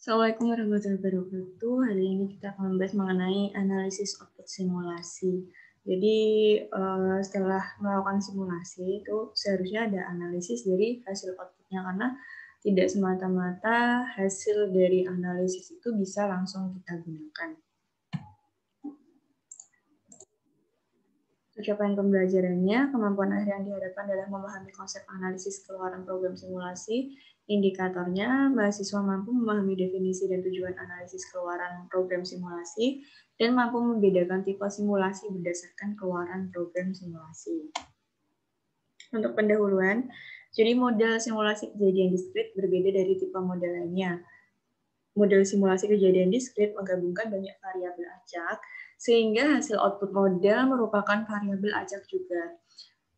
Assalamualaikum warahmatullahi wabarakatuh. Hari ini kita akan membahas mengenai analisis output simulasi. Jadi setelah melakukan simulasi itu seharusnya ada analisis dari hasil outputnya karena tidak semata-mata hasil dari analisis itu bisa langsung kita gunakan. Capaian pembelajarannya, kemampuan akhir yang diharapkan adalah memahami konsep analisis keluaran program simulasi. Indikatornya, mahasiswa mampu memahami definisi dan tujuan analisis keluaran program simulasi, dan mampu membedakan tipe simulasi berdasarkan keluaran program simulasi. Untuk pendahuluan, jadi model simulasi kejadian diskrit berbeda dari tipe model lainnya. Model simulasi kejadian diskrit menggabungkan banyak variabel acak, sehingga hasil output model merupakan variabel acak juga.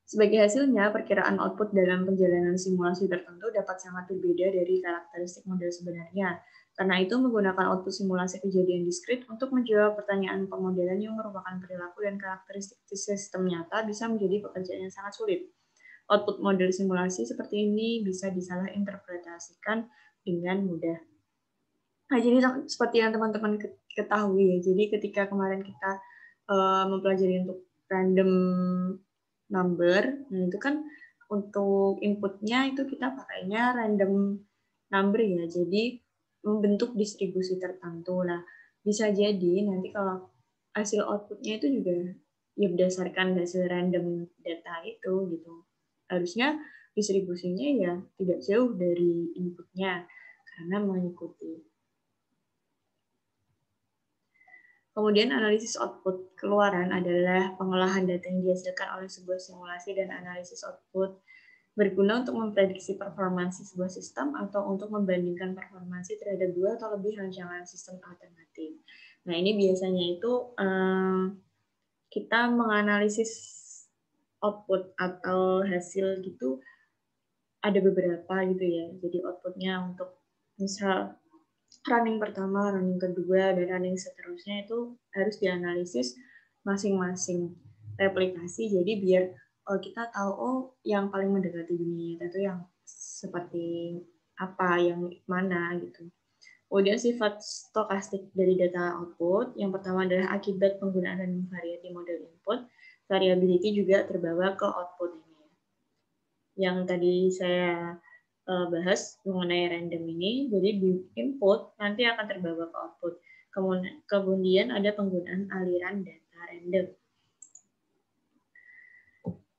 Sebagai hasilnya, perkiraan output dalam perjalanan simulasi tertentu dapat sangat berbeda dari karakteristik model sebenarnya. Karena itu, menggunakan output simulasi kejadian diskrit untuk menjawab pertanyaan pemodelan yang merupakan perilaku dan karakteristik sistem nyata bisa menjadi pekerjaan yang sangat sulit. Output model simulasi seperti ini bisa disalah interpretasikan dengan mudah. Nah, jadi seperti yang teman-teman ketahui ya, jadi ketika kemarin kita mempelajari untuk random number, nah itu kan untuk inputnya itu kita pakainya random number ya, jadi membentuk distribusi tertentu. Nah, bisa jadi nanti kalau hasil outputnya itu juga ya berdasarkan hasil random data itu gitu. Harusnya distribusinya ya tidak jauh dari inputnya karena mengikuti. Kemudian analisis output keluaran adalah pengolahan data yang dihasilkan oleh sebuah simulasi dan analisis output berguna untuk memprediksi performansi sebuah sistem atau untuk membandingkan performansi terhadap dua atau lebih rancangan sistem alternatif. Nah, ini biasanya itu kita menganalisis output atau hasil gitu ada beberapa gitu ya. Jadi outputnya untuk misal running pertama, running kedua, dan running seterusnya itu harus dianalisis masing-masing replikasi. Jadi biar kita tahu yang paling mendekati dunia nyata itu yang seperti apa, yang mana gitu. Kemudian sifat stokastik dari data output, yang pertama adalah akibat penggunaan random variety model input, variability juga terbawa ke output ini. Yang tadi saya bahas mengenai random ini, jadi di input nanti akan terbawa ke output. Kemudian ada penggunaan aliran data random.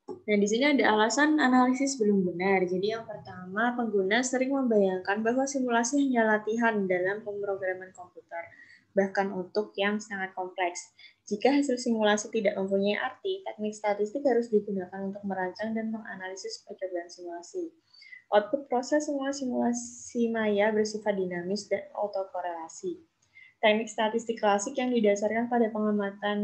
Nah, di sini ada alasan analisis belum benar. Jadi yang pertama, pengguna sering membayangkan bahwa simulasi hanya latihan dalam pemrograman komputer, bahkan untuk yang sangat kompleks. Jika hasil simulasi tidak mempunyai arti, teknik statistik harus digunakan untuk merancang dan menganalisis percobaan simulasi. Output proses semua simulasi maya bersifat dinamis dan autokorelasi. Teknik statistik klasik yang didasarkan pada pengamatan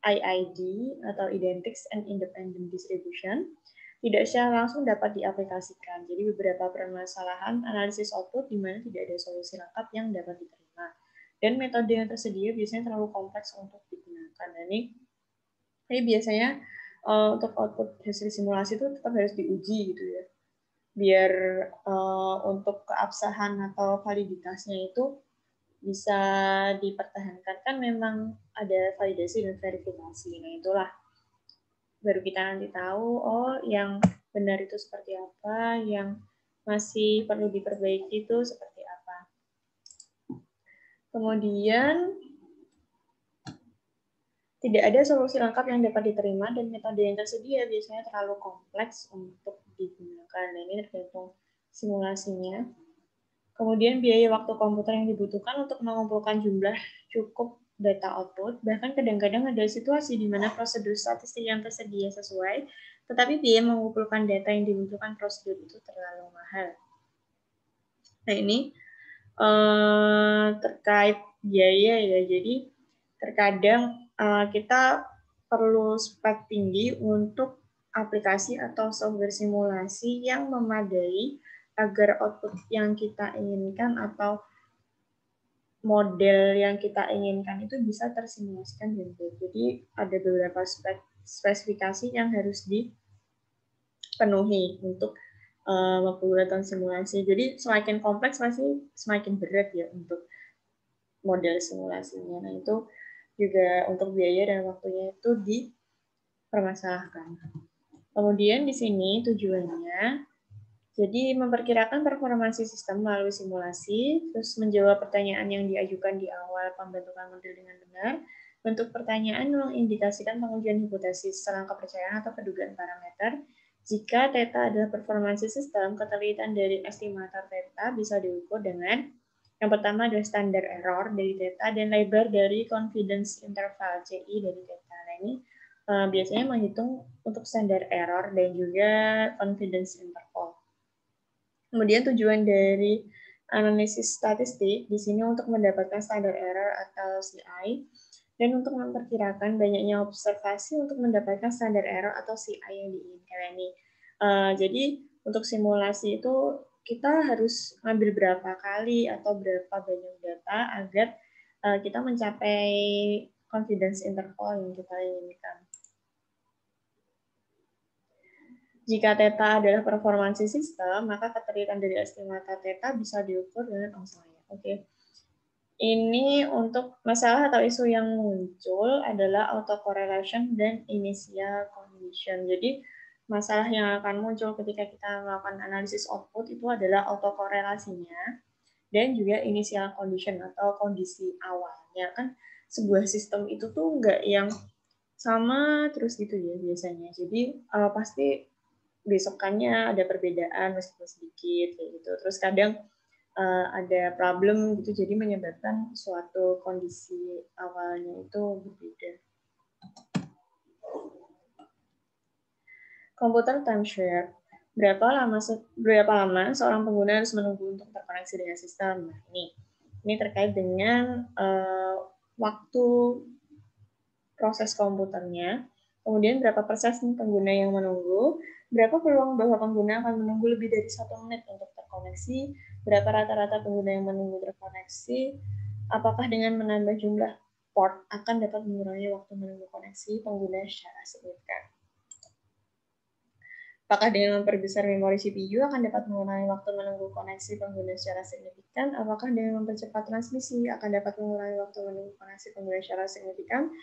IID atau Identity and Independent Distribution tidak secara langsung dapat diaplikasikan. Jadi beberapa permasalahan analisis output di mana tidak ada solusi lengkap yang dapat diterima. Dan metode yang tersedia biasanya terlalu kompleks untuk digunakan. Nah, ini biasanya untuk output hasil simulasi itu tetap harus diuji gitu ya. Biar untuk keabsahan atau validitasnya itu bisa dipertahankan, kan memang ada validasi dan verifikasi. Nah, itulah baru kita nanti tahu yang benar itu seperti apa, yang masih perlu diperbaiki itu seperti apa. Kemudian tidak ada solusi lengkap yang dapat diterima dan metode yang tersedia biasanya terlalu kompleks untuk digunakan. Nah, ini tergantung simulasinya. Kemudian biaya waktu komputer yang dibutuhkan untuk mengumpulkan jumlah cukup data output, bahkan kadang-kadang ada situasi di mana prosedur statistik yang tersedia sesuai, tetapi biaya mengumpulkan data yang dibutuhkan prosedur itu terlalu mahal. Nah, ini terkait biaya ya, jadi terkadang kita perlu spek tinggi untuk aplikasi atau software simulasi yang memadai agar output yang kita inginkan atau model yang kita inginkan itu bisa tersimulasikan dengan baik. Jadi ada beberapa spesifikasi yang harus dipenuhi untuk waktu durasi simulasi. Jadi semakin kompleks pasti semakin berat ya untuk model simulasinya. Nah itu juga untuk biaya dan waktunya itu dipermasalahkan. Kemudian di sini tujuannya jadi memperkirakan performansi sistem melalui simulasi, terus menjawab pertanyaan yang diajukan di awal pembentukan model dengan benar. Bentuk pertanyaan mengindikasikan pengujian hipotesis, selang kepercayaan atau kedugaan parameter. Jika theta adalah performansi sistem, ketelitian dari estimator theta bisa diukur dengan yang pertama adalah standar error dari theta dan lebar dari confidence interval CI dari theta. Nah, ini biasanya menghitung untuk standar error dan juga confidence interval. Kemudian tujuan dari analisis statistik di sini untuk mendapatkan standar error atau CI dan untuk memperkirakan banyaknya observasi untuk mendapatkan standar error atau CI yang diinginkan ini. Jadi untuk simulasi itu kita harus ngambil berapa kali atau berapa banyak data agar kita mencapai confidence interval yang kita inginkan. Jika theta adalah performansi sistem, maka ketelitian dari estimator theta bisa diukur dengan angkanya. Oke. Ini untuk masalah atau isu yang muncul adalah autocorrelation dan initial condition. Jadi masalah yang akan muncul ketika kita melakukan analisis output itu adalah autokorelasinya dan juga initial condition atau kondisi awalnya. Kan sebuah sistem itu tuh nggak yang sama terus gitu ya biasanya. Jadi pasti besokannya ada perbedaan meskipun sedikit kayak gitu. Terus kadang ada problem gitu, jadi menyebabkan suatu kondisi awalnya itu berbeda. Komputer timeshare. Berapa lama seorang pengguna harus menunggu untuk terkoneksi dengan sistem? Nah, ini terkait dengan waktu proses komputernya. Kemudian berapa persen pengguna yang menunggu, berapa peluang bahwa pengguna akan menunggu lebih dari 1 menit untuk terkoneksi, berapa rata-rata pengguna yang menunggu terkoneksi, apakah dengan menambah jumlah port akan dapat mengurangi waktu menunggu koneksi pengguna secara signifikan. Apakah dengan memperbesar memori CPU akan dapat mengurangi waktu menunggu koneksi pengguna secara signifikan? Apakah dengan mempercepat transmisi akan dapat mengurangi waktu menunggu koneksi pengguna secara signifikan?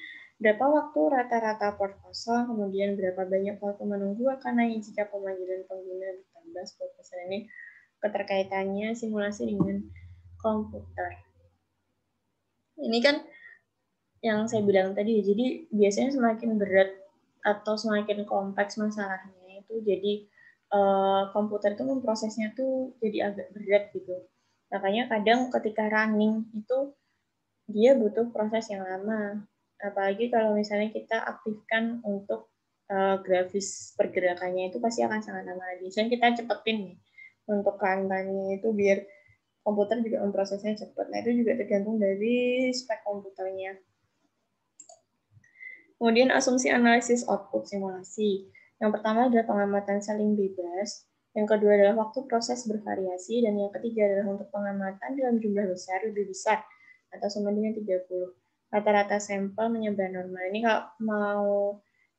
Berapa waktu rata-rata port kosong, kemudian berapa banyak waktu menunggu akan naik jika pemanggilan pengguna bertambah 10%. Ini keterkaitannya simulasi dengan komputer. Ini kan yang saya bilang tadi, jadi biasanya semakin berat atau semakin kompleks masalahnya itu jadi komputer itu memprosesnya tuh jadi agak berat gitu. Makanya kadang ketika running itu dia butuh proses yang lama. Apalagi kalau misalnya kita aktifkan untuk grafis pergerakannya itu pasti akan sangat lama. Biasanya kita cepetin nih untuk runtime-nya itu biar komputer juga memprosesnya cepat. Nah itu juga tergantung dari spek komputernya. Kemudian asumsi analisis output simulasi. Yang pertama adalah pengamatan saling bebas. Yang kedua adalah waktu proses bervariasi. Dan yang ketiga adalah untuk pengamatan dalam jumlah besar, lebih besar, atau sama dengan 30. Rata-rata sampel menyebar normal. Ini kalau mau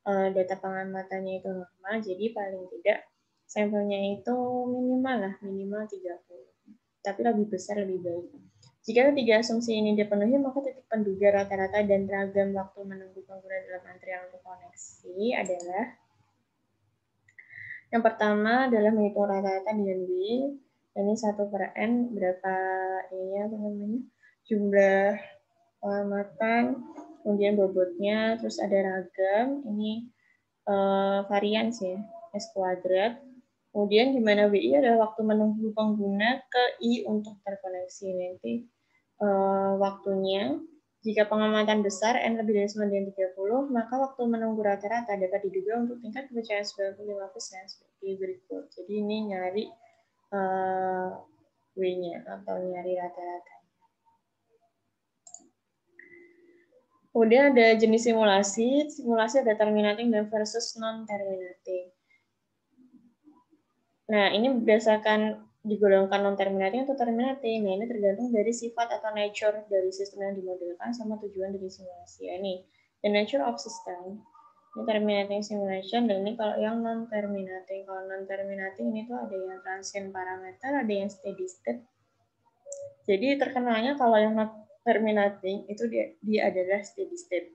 data pengamatannya itu normal, jadi paling tidak sampelnya itu minimal 30. Tapi lebih besar lebih baik. Jika ketiga asumsi ini dipenuhi, maka titik penduga rata-rata dan ragam waktu menunggu pengguna dalam antrian untuk koneksi adalah yang pertama adalah menghitung rata-rata dengan W. Ini 1/N berapa ini apa namanya jumlah pengamatan, kemudian bobotnya, terus ada ragam, ini varians ya, S kuadrat. Kemudian di mana WI adalah waktu menunggu pengguna ke I untuk terkoneksi. Nanti waktunya, jika pengamatan besar N lebih dari 9/30, maka waktu menunggu rata-rata dapat diduga untuk tingkat kepercayaan 95% seperti berikut. Jadi ini nyari W-nya atau nyari rata-rata. Kemudian ada jenis simulasi. Simulasi ada terminating dan versus non-terminating. Nah, ini berdasarkan digolongkan non-terminating atau terminating. Nah, ini tergantung dari sifat atau nature dari sistem yang dimodelkan sama tujuan dari simulasi. Ini the nature of system. Ini terminating simulation, dan ini kalau yang non-terminating. Kalau non-terminating ini tuh ada yang transient parameter, ada yang steady state. Jadi terkenalnya kalau yang not terminating itu dia adalah steady state.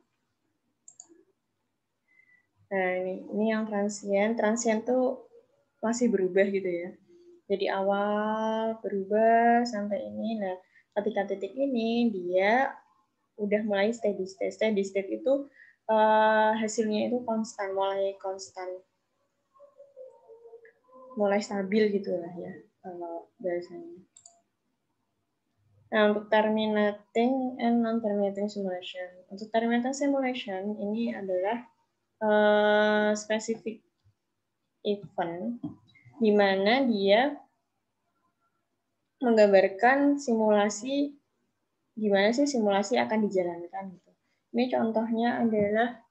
Nah, ini yang transient. Transient tuh masih berubah gitu ya. Jadi awal berubah sampai ini. Nah, ketika titik ini dia udah mulai steady state. Steady state itu hasilnya itu konstan, mulai stabil gitu lah ya kalau biasanya. Nah, untuk terminating and non-terminating simulation. Untuk terminating simulation ini adalah spesifik event di mana dia menggambarkan simulasi gimana sih simulasi akan dijalankan gitu. Ini contohnya adalah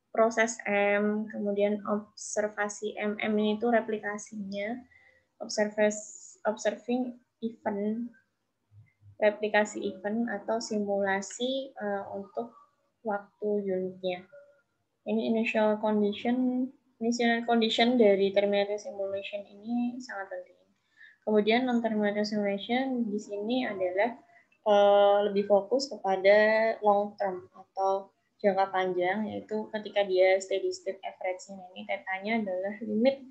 proses M, kemudian observasi MM ini tuh replikasinya, observing event, replikasi event atau simulasi untuk waktu unitnya. Ini initial condition dari terminating simulation ini sangat penting. Kemudian non-terminating simulation di sini adalah lebih fokus kepada long term atau jangka panjang, yaitu ketika dia steady state average-nya ini tetanya adalah limit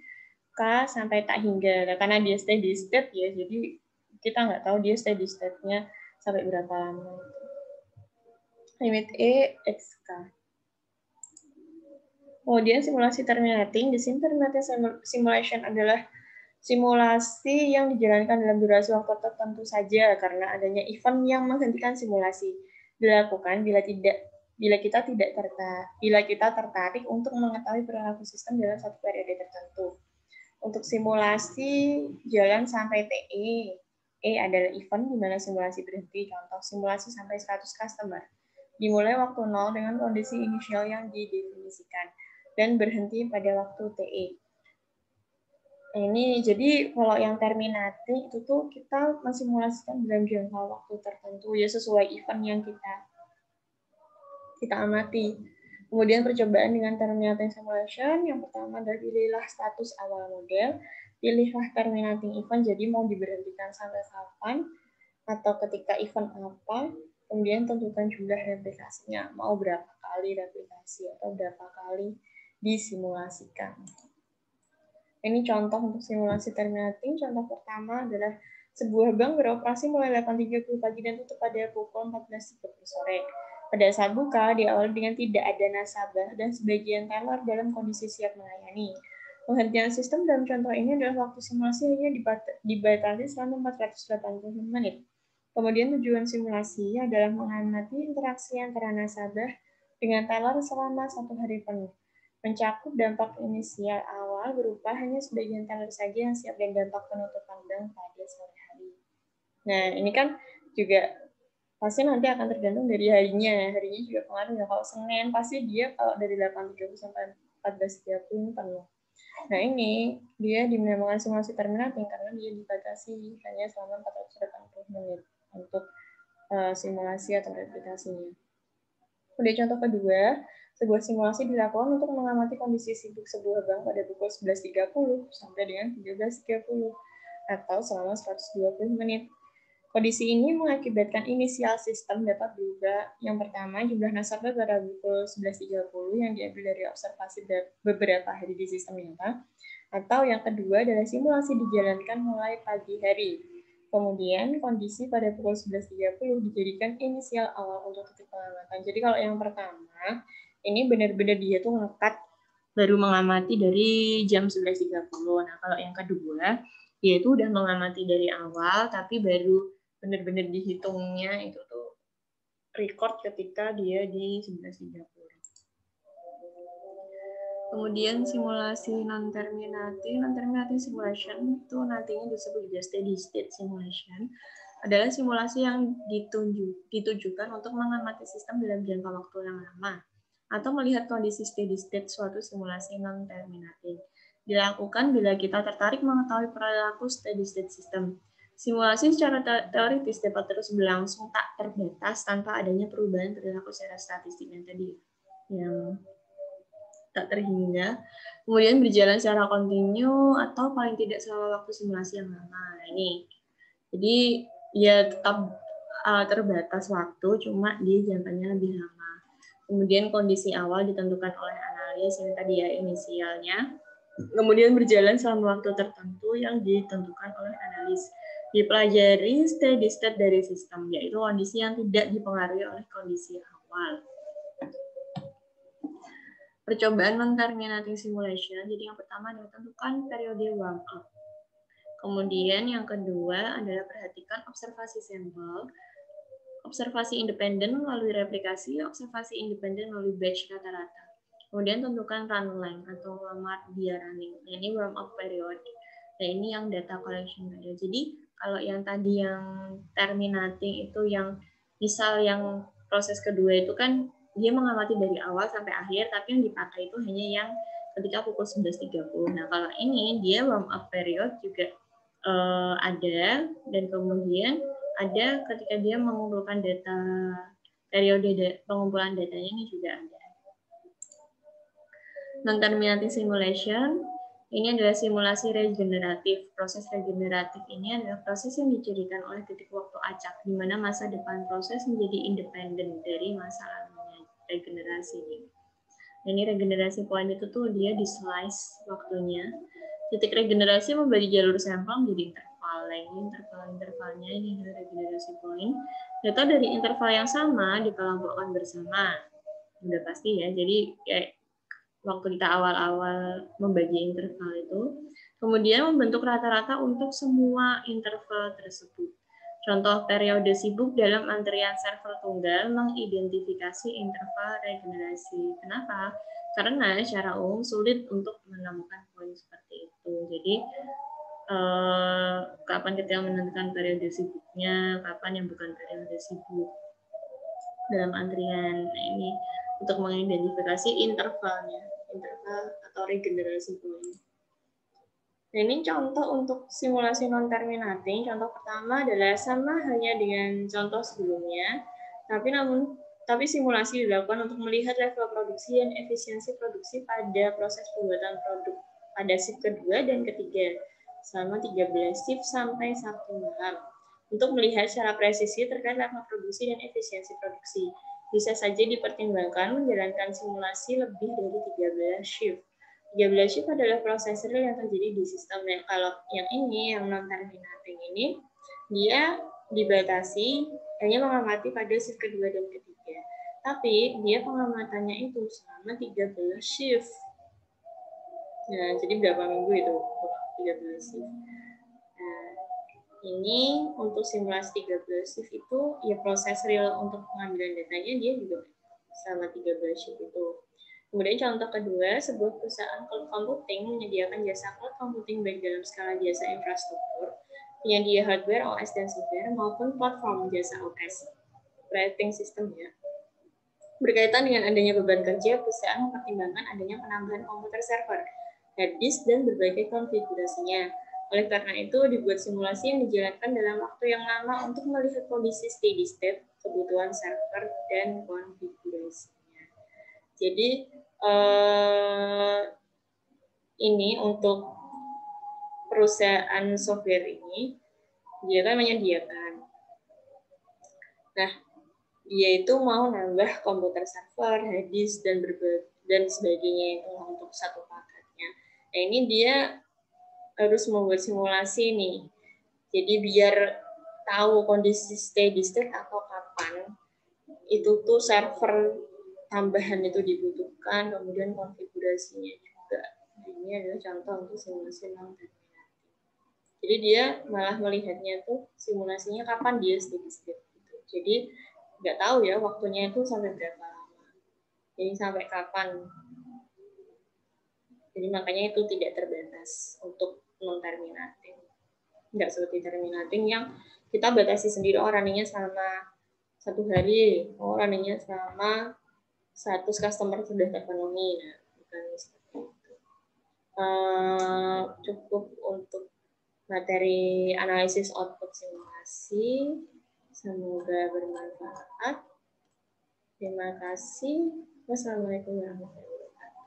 K sampai tak hingga. Nah, karena dia steady state ya, jadi kita nggak tahu dia steady state-nya sampai berapa lama. Limit E, XK. Kemudian simulasi terminating. Di sini terminating simulation adalah simulasi yang dijalankan dalam durasi waktu tertentu saja karena adanya event yang menghentikan simulasi dilakukan bila kita tertarik untuk mengetahui perilaku sistem dalam satu periode tertentu. Untuk simulasi jalan sampai TE, E adalah event di mana simulasi berhenti. Contoh simulasi sampai 100 customer. Dimulai waktu 0 dengan kondisi inisial yang didefinisikan dan berhenti pada waktu TE. Ini jadi kalau yang terminating itu tuh kita mensimulasikan dalam jangka waktu tertentu ya sesuai event yang kita amati. Kemudian percobaan dengan terminating simulation, yang pertama adalah pilihlah status awal model, pilihlah terminating event, jadi mau diberhentikan sampai kapan, atau ketika event apa, kemudian tentukan jumlah replikasinya, mau berapa kali replikasi atau berapa kali disimulasikan. Ini contoh untuk simulasi terminating. Contoh pertama adalah sebuah bank beroperasi mulai 8.30 pagi dan tutup pada pukul 14.30 sore. Pada saat buka, diawali dengan tidak ada nasabah dan sebagian teller dalam kondisi siap melayani. Penghentian sistem dalam contoh ini adalah waktu simulasi hanya dibatasi selama 480 menit. Kemudian tujuan simulasi adalah mengamati interaksi antara nasabah dengan teller selama 1 hari penuh. Mencakup dampak inisial awal berupa hanya sebagian teller saja yang siap dan dampak penutupan bank pada sore hari. Nah, ini kan juga pasti nanti akan tergantung dari harinya. Harinya juga pengaruh ya. Kalau Senin pasti dia kalau dari 8.30 sampai 14.30 penuh. Nah, ini dia dinamakan simulasi terminating karena dia dibatasi hanya selama 480 menit untuk simulasi atau replikasinya. Kemudian contoh kedua, sebuah simulasi dilakukan untuk mengamati kondisi sibuk sebuah bank pada pukul 11.30 sampai dengan 13.30 atau selama 120 menit. Kondisi ini mengakibatkan inisial sistem dapat berubah. Yang pertama, jumlah nasabah pada pukul 11.30 yang diambil dari observasi beberapa hari di sistem nyata. Atau yang kedua adalah simulasi dijalankan mulai pagi hari. Kemudian kondisi pada pukul 11.30 dijadikan inisial awal untuk titik pengamatan. Jadi kalau yang pertama, ini benar-benar dia tuh ngekat baru mengamati dari jam 11.30. Nah, kalau yang kedua, dia itu udah mengamati dari awal, tapi baru benar-benar dihitungnya itu tuh record ketika dia di 11.30. Kemudian simulasi non-terminating simulation itu nantinya disebut juga steady state simulation, adalah simulasi yang ditujukan untuk mengamati sistem dalam jangka waktu yang lama atau melihat kondisi steady state suatu simulasi non-terminating. Dilakukan bila kita tertarik mengetahui perilaku steady state system. Simulasi secara teoritis dapat terus berlangsung tak terbatas tanpa adanya perubahan perilaku secara statistik yang tadi yang tak terhingga, kemudian berjalan secara kontinu atau paling tidak selama waktu simulasi yang lama. Nah, ini, jadi ya tetap terbatas waktu, cuma dia jangkanya lebih lama. Kemudian kondisi awal ditentukan oleh analis yang tadi ya inisialnya, kemudian berjalan selama waktu tertentu yang ditentukan oleh analis. Dipelajari steady state dari sistem, yaitu kondisi yang tidak dipengaruhi oleh kondisi awal. Percobaan non-terminating simulation, jadi yang pertama adalah tentukan periode warm up. Kemudian yang kedua adalah perhatikan observasi sampel, observasi independen melalui replikasi, observasi independen melalui batch rata-rata. Kemudian tentukan run length atau lama dia running. Nah, ini warm up period. Nah, ini yang data collection period. Jadi kalau yang tadi yang terminating itu yang misal yang proses kedua itu kan dia mengamati dari awal sampai akhir, tapi yang dipakai itu hanya yang ketika pukul 11.30. Nah, kalau ini dia warm up period juga ada, dan kemudian ada ketika dia mengumpulkan data periode pengumpulan datanya ini juga ada. Non-terminating simulation ini adalah simulasi regeneratif. Proses regeneratif ini adalah proses yang dicirikan oleh titik waktu acak, di mana masa depan proses menjadi independen dari masa lalunya regenerasi ini. Ini regenerasi point itu tuh dia di slice waktunya. Titik regenerasi membagi jalur sampel menjadi interval. Ini intervalnya ini adalah regenerasi point. Data dari interval yang sama dikelompokkan bersama. Udah pasti ya. Jadi kayak waktu kita awal-awal membagi interval itu, kemudian membentuk rata-rata untuk semua interval tersebut. Contoh periode sibuk dalam antrian server tunggal mengidentifikasi interval regenerasi. Kenapa? Karena secara umum sulit untuk menemukan poin seperti itu. Jadi kapan kita menentukan periode sibuknya, kapan yang bukan periode sibuk dalam antrian. Nah, ini untuk mengidentifikasi intervalnya, interval atau regenerasi poin. Nah, ini contoh untuk simulasi non-terminating. Contoh pertama adalah sama halnya dengan contoh sebelumnya, tapi simulasi dilakukan untuk melihat level produksi dan efisiensi produksi pada proses pembuatan produk pada shift kedua dan ketiga selama 13 shift sampai 1 malam. Untuk melihat secara presisi terkait level produksi dan efisiensi produksi, bisa saja dipertimbangkan menjalankan simulasi lebih dari 13 shift. 13 shift adalah proses real yang terjadi di sistem. Yang kalau yang ini, yang non-terminating ini, dia dibatasi hanya mengamati pada shift kedua dan ketiga. Tapi dia pengamatannya itu selama 13 shift. Nah, jadi berapa minggu itu? 13 shift. Nah, ini untuk simulasi 13 shift itu, ya proses real untuk pengambilan datanya dia juga selama 13 shift itu. Kemudian contoh kedua, sebuah perusahaan cloud computing menyediakan jasa cloud computing baik dalam skala jasa infrastruktur, penyedia hardware, OS, dan software, maupun platform jasa OS, operating system ya. Berkaitan dengan adanya beban kerja, perusahaan mempertimbangkan adanya penambahan komputer server, hard disk, dan berbagai konfigurasinya. Oleh karena itu, dibuat simulasi yang dijalankan dalam waktu yang lama untuk melihat kondisi steady state, kebutuhan server, dan konfigurasinya. Jadi, ini untuk perusahaan software ini, dia kan menyediakan. Nah, dia itu mau nambah komputer server, hard disk, dan sebagainya itu untuk satu paketnya. Nah, ini dia harus membuat simulasi nih. Jadi biar tahu kondisi steady state atau kapan itu tuh server tambahan itu dibutuhkan, kemudian konfigurasinya juga. Nah, ini adalah contoh untuk simulasi non-terminating. Jadi dia malah melihatnya tuh simulasinya kapan dia steady state gitu. Jadi nggak tahu ya waktunya itu sampai berapa lama. Jadi sampai kapan. Jadi makanya itu tidak terbatas untuk non-terminating. Nggak seperti terminating yang kita batasi sendiri, runningnya selama 1 hari, runningnya selama 100 customer sudah terpenuhi. Nah, bukan seperti itu. Cukup untuk materi analisis output simulasi. Semoga bermanfaat. Terima kasih. Wassalamualaikum warahmatullahi wabarakatuh.